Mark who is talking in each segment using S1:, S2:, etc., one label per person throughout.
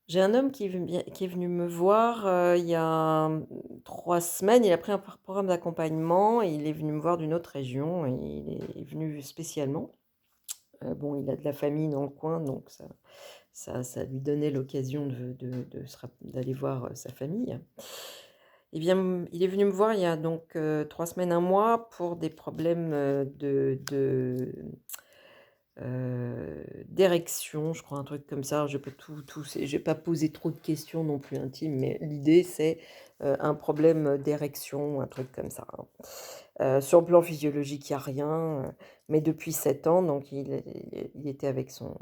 S1: J'ai un homme qui est venu me voir, il y a, 3 semaines. Il a pris un programme d'accompagnement et il est venu me voir d'une autre région et il est venu spécialement. Bon, il a de la famille dans le coin, donc ça lui donnait l'occasion d'aller voir, sa famille. Il est venu me voir il y a donc, 3 semaines, un mois pour des problèmes, d'érection, je crois, un truc comme ça. Je peux j'ai pas posé trop de questions non plus intimes, mais l'idée c'est, un problème, d'érection, un truc comme ça, hein. Sur le plan physiologique, il y a rien, mais depuis 7 ans, donc il était avec son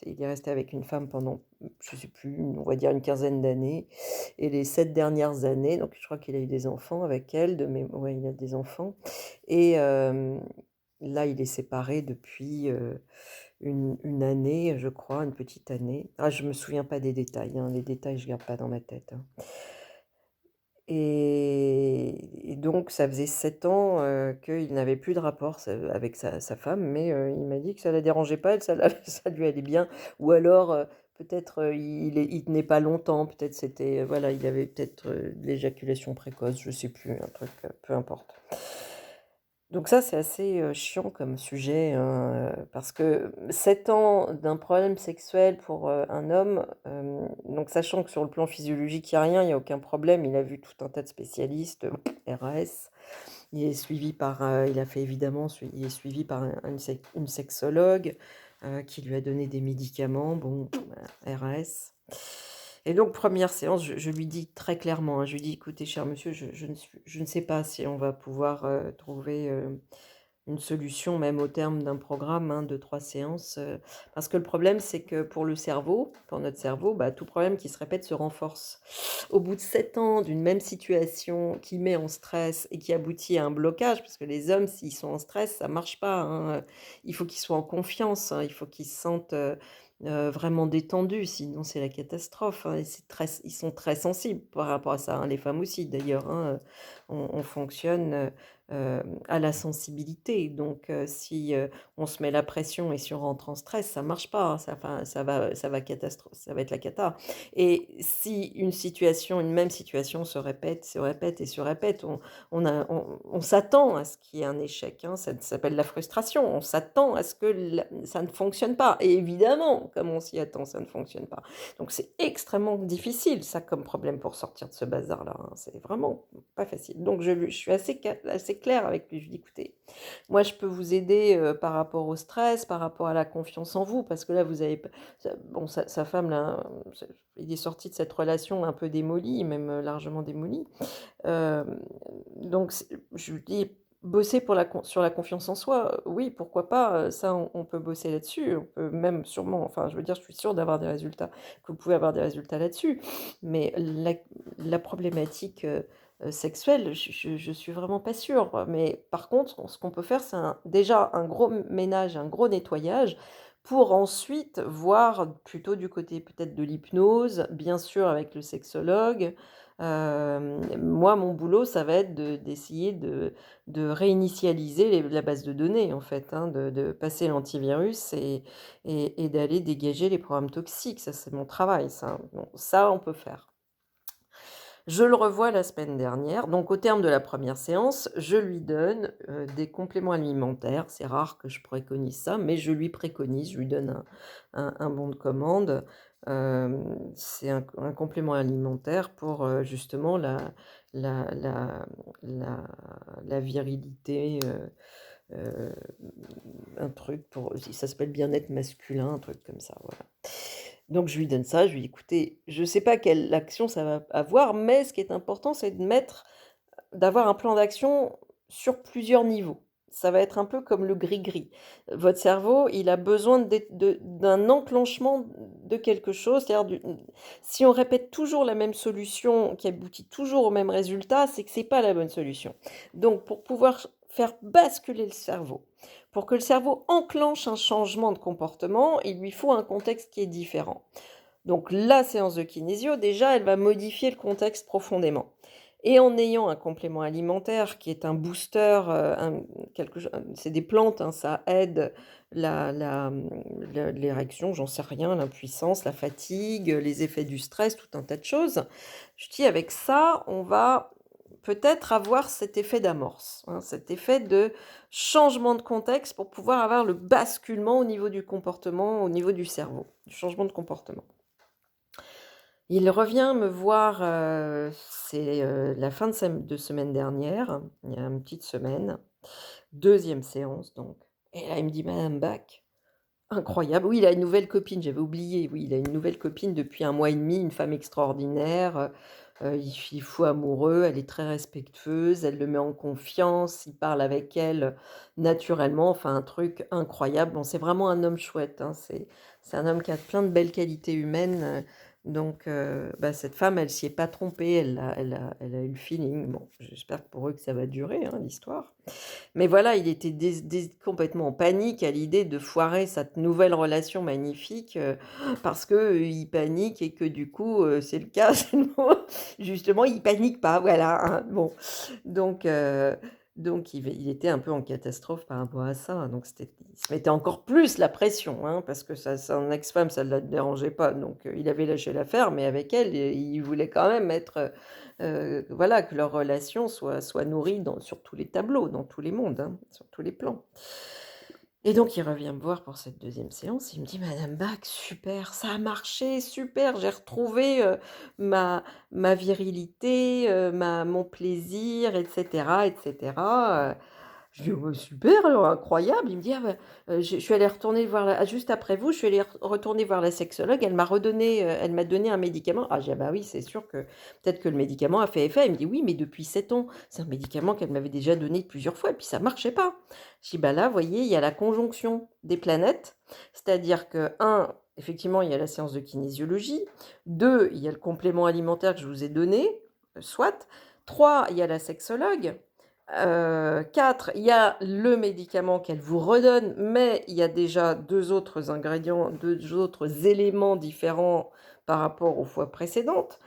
S1: il est resté avec une femme pendant, je sais plus, on va dire une quinzaine d'années, et les 7 dernières années, donc je crois qu'il a eu des enfants avec elle, ouais, il a des enfants, et là, il est séparé depuis, une année, je crois, une petite année. Ah, je me souviens pas des détails, hein, les détails, je garde pas dans ma tête, hein. Et donc ça faisait 7 ans, qu'il n'avait plus de rapport avec sa femme, mais il m'a dit que ça la dérangeait pas, elle, ça lui allait bien, ou alors, peut-être, il tenait pas longtemps, peut-être c'était, voilà, il avait peut-être, de l'éjaculation précoce, je sais plus, un truc, peu importe. Donc ça, c'est assez, chiant comme sujet, hein, parce que 7 ans d'un problème sexuel pour, un homme, donc sachant que sur le plan physiologique, il y a rien, il y a aucun problème. Il a vu tout un tas de spécialistes, RAS. Il a fait évidemment il est suivi par une sexologue, qui lui a donné des médicaments, bon, RAS. Et donc première séance, je lui dis très clairement, hein, je lui dis: «Écoutez, cher monsieur, je ne sais pas si on va pouvoir, trouver, une solution, même au terme d'un programme, hein, de 3 séances», parce que le problème, c'est que pour le cerveau, pour notre cerveau, bah, tout problème qui se répète se renforce. Au bout de 7 ans d'une même situation qui met en stress et qui aboutit à un blocage, parce que les hommes, s'ils sont en stress, ça marche pas, hein, il faut qu'ils soient en confiance, hein, il faut qu'ils se sentent, vraiment détendus, sinon c'est la catastrophe, hein, et ils sont très sensibles par rapport à ça, hein, les femmes aussi d'ailleurs, hein, on fonctionne, à la sensibilité, donc si, on se met la pression et si on rentre en stress, ça marche pas, hein, ça va être la cata. Et si une même situation se répète et se répète, on s'attend à ce qu'il y ait un échec, hein, ça s'appelle la frustration. On s'attend à ce que ça ne fonctionne pas, et évidemment, comme on s'y attend, ça ne fonctionne pas. Donc c'est extrêmement difficile ça comme problème pour sortir de ce bazar-là, hein. C'est vraiment pas facile. Donc je suis assez claire avec lui. Je lui dis: «Écoutez, moi je peux vous aider, par rapport au stress, par rapport à la confiance en vous, parce que là vous avez p» sa femme là, il est sorti de cette relation un peu démolie, même, largement démolie. Hem, donc je lui dis: «Bosser sur la confiance en soi, oui, pourquoi pas, ça on peut bosser là-dessus, on peut même sûrement, enfin, je veux dire, je suis sûre d'avoir des résultats, que vous pouvez avoir des résultats là-dessus». Mais la problématique, sexuelle, je suis vraiment pas sûre. Mais par contre, ce qu'on peut faire, c'est déjà un gros ménage, un gros nettoyage, pour ensuite voir plutôt du côté peut-être de l'hypnose, bien sûr avec le sexologue. Moi, mon boulot, ça va être d'essayer de réinitialiser la base de données, en fait, hein, de passer l'antivirus et d'aller dégager les programmes toxiques. Ça, c'est mon travail, ça. Bon, ça, on peut faire. Je le revois la semaine dernière, donc au terme de la première séance, je lui donne, des compléments alimentaires. C'est rare que je préconise ça, mais je lui préconise, je lui donne un bon de commande. C'est un complément alimentaire pour, justement la la la la virilité, heu, un truc pour ça s'appelle bien-être masculin, un truc comme ça, voilà. Donc je lui donne ça, je lui dis: «Écoutez, je ne sais pas quelle action ça va avoir, mais ce qui est important, c'est d'avoir un plan d'action sur plusieurs niveaux». Ça va être un peu comme le gris-gris. Votre cerveau, il a besoin d'un enclenchement de quelque chose, c'est-à-dire si on répète toujours la même solution qui aboutit toujours au même résultat, c'est que c'est pas la bonne solution. Donc pour pouvoir faire basculer le cerveau, pour que le cerveau enclenche un changement de comportement, il lui faut un contexte qui est différent. Donc la séance de kinésio, déjà, elle va modifier le contexte profondément. et en ayant un complément alimentaire qui est un booster, c'est des plantes, hein, ça aide l'érection, j'en sais rien, l'impuissance, la fatigue, les effets du stress, tout un tas de choses. Je dis: «Avec ça, on va peut-être avoir cet effet d'amorce, hein, cet effet de changement de contexte pour pouvoir avoir le basculement au niveau du comportement, au niveau du cerveau, du changement de comportement». Il revient me voir, c'est, la fin de semaine dernière, il y a une petite semaine, deuxième séance donc, et là il me dit: «Madame Bach, incroyable». Oui, il a une nouvelle copine, j'avais oublié, oui, il a une nouvelle copine depuis 1 mois et demi, une femme extraordinaire, il est fou amoureux, elle est très respectueuse, elle le met en confiance, il parle avec elle, naturellement, enfin un truc incroyable. Bon, c'est vraiment un homme chouette, hein, c'est un homme qui a plein de belles qualités humaines, donc bah, cette femme, elle s'y est pas trompée, elle a eu le feeling. Bon, j'espère pour eux que ça va durer, hein, l'histoire. Mais voilà, il était complètement en panique à l'idée de foirer cette nouvelle relation magnifique, parce que, il panique et que du coup, c'est le cas, c'est le mot, justement, il panique pas, voilà, hein. Bon, donc il était un peu en catastrophe par rapport à ça, donc il se mettait encore plus la pression, hein, parce que son ex-femme, ça ne la dérangeait pas, donc il avait lâché l'affaire, mais avec elle, il voulait quand même être, voilà, que leur relation soit nourrie sur tous les tableaux, dans tous les mondes, hein, sur tous les plans. Et donc il revient me voir pour cette deuxième séance, il me dit: «Madame Bach, super, ça a marché, super, j'ai retrouvé, ma virilité, mon plaisir et cetera et cetera». Je dis: «Oh bah, super alors, incroyable». Il me dit: «Ah bah, je suis allée retourner voir juste après vous, je suis allée retourner voir la sexologue, elle m'a donné un médicament». Ah, j'ai dit: «Ah bah oui, c'est sûr que peut-être que le médicament a fait effet». Il me dit: «Oui, mais depuis 7 ans, c'est un médicament qu'elle m'avait déjà donné plusieurs fois et puis ça marchait pas». Je dis: «Bah là, vous voyez, il y a la conjonction des planètes, c'est-à-dire que un, effectivement, il y a la séance de kinésiologie, 2, il y a le complément alimentaire que je vous ai donné, soit, 3, il y a la sexologue». 4, il y a le médicament qu'elle vous redonne, mais il y a déjà 2 autres ingrédients, 2 autres éléments différents par rapport aux fois précédentes,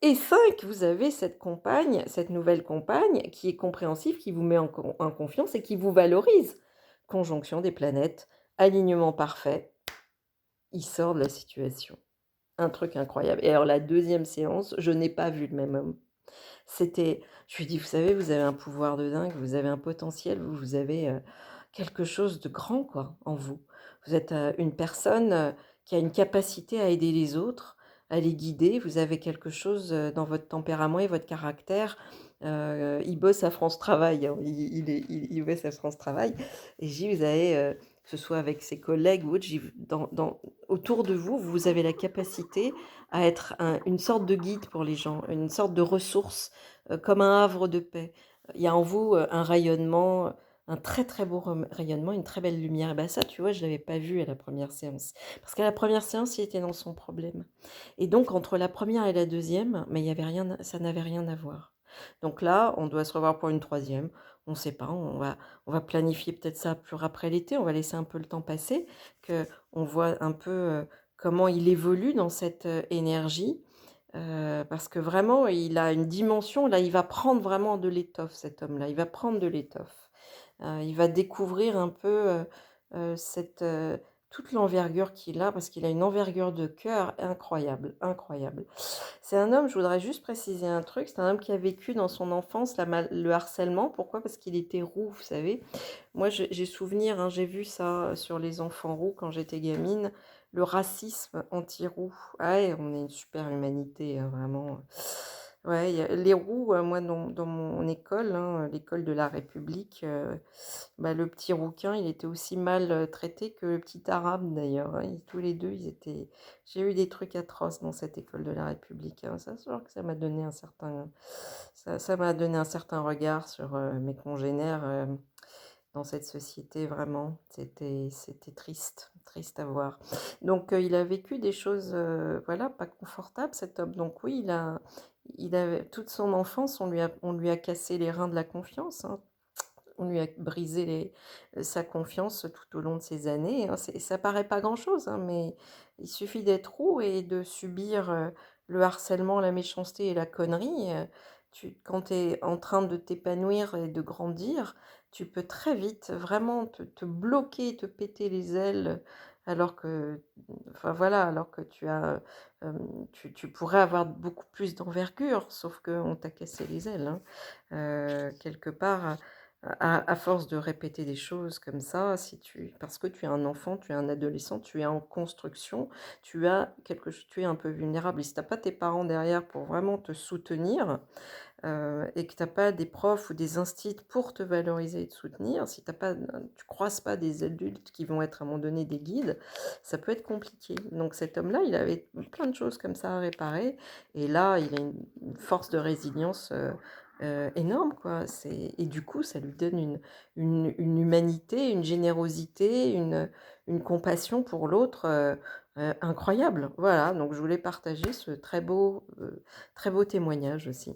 S1: et 5, vous avez cette nouvelle compagne qui est compréhensive, qui vous met en confiance et qui vous valorise. Conjonction des planètes, alignement parfait, il sort de la situation. Un truc incroyable, et alors la deuxième séance, je n'ai pas vu le même homme. Je lui dis: «Vous savez, vous avez un pouvoir de dingue, vous avez un potentiel, vous avez, quelque chose de grand, quoi, en vous. Vous êtes, une personne, qui a une capacité à aider les autres, à les guider. Vous avez quelque chose, dans votre tempérament et votre caractère». Il bosse à France Travail, hein, il bosse à France Travail, et je dis: «Vous avez, que ce soit avec ses collègues ou autres, je dis: autour de vous, vous avez la capacité à être une sorte de guide pour les gens, une sorte de ressource, comme un havre de paix. Il y a en vous, un rayonnement, un très, très beau rayonnement, une très belle lumière». Et bah, ça, tu vois, je ne l'avais pas vu à la première séance. Parce qu'à la première séance, il était dans son problème. Et donc entre la première et la deuxième, mais il y avait rien, ça n'avait rien à voir. Donc là, on doit se revoir pour une troisième. On ne sait pas, on va planifier peut-être ça plus après l'été, on va laisser un peu le temps passer, qu'on voit un peu, comment il évolue dans cette, énergie. Parce que vraiment, il a une dimension, là, il va prendre vraiment de l'étoffe, cet homme-là, il va prendre de l'étoffe. Il va découvrir un peu, cette, toute l'envergure qu'il a, parce qu'il a une envergure de cœur incroyable, incroyable. C'est un homme, je voudrais juste préciser un truc, c'est un homme qui a vécu dans son enfance le harcèlement. Pourquoi? Parce qu'il était roux, vous savez? Moi, j'ai souvenir, hein, j'ai vu ça sur les enfants roux quand j'étais gamine, le racisme anti-roux. Ah ouais, on est une super humanité, hein, vraiment. Ouais, les roux, moi, dans mon école, hein, l'école de la République, bah, le petit rouquin, il était aussi mal, traité que le petit arabe d'ailleurs, hein. Tous les 2, ils étaient j'ai eu des trucs atroces dans cette école de la République, hein. Ça, c'est sûr que ça m'a donné un certain regard sur, mes congénères, dans cette société, vraiment. C'était triste, triste à voir. Donc il a vécu des choses, voilà, pas confortables, cet homme. Donc oui, il avait toute son enfance, on lui a cassé les reins de la confiance, hein. On lui a brisé sa confiance tout au long de ces années, hein. Ça paraît pas grand-chose, hein, mais il suffit d'être roux et de subir, le harcèlement, la méchanceté et la connerie, quand tu es en train de t'épanouir et de grandir, tu peux très vite vraiment te bloquer, te péter les ailes, alors que, enfin voilà, alors que tu pourrais avoir beaucoup plus d'envergure, sauf qu'on t'a cassé les ailes, hein. Quelque part, à force de répéter des choses comme ça, parce que tu es un enfant, tu es un adolescent, tu es en construction, tu es un peu vulnérable et si tu as pas tes parents derrière pour vraiment te soutenir, et que tu as pas des profs ou des instits pour te valoriser et te soutenir, si tu croises pas des adultes qui vont être à un moment donné des guides, ça peut être compliqué. Donc cet homme-là, il avait plein de choses comme ça à réparer et là, il a une force de résilience, énorme quoi. Et du coup, ça lui donne une humanité, une générosité, une compassion pour l'autre, incroyable. Voilà, donc je voulais partager ce très beau témoignage aussi.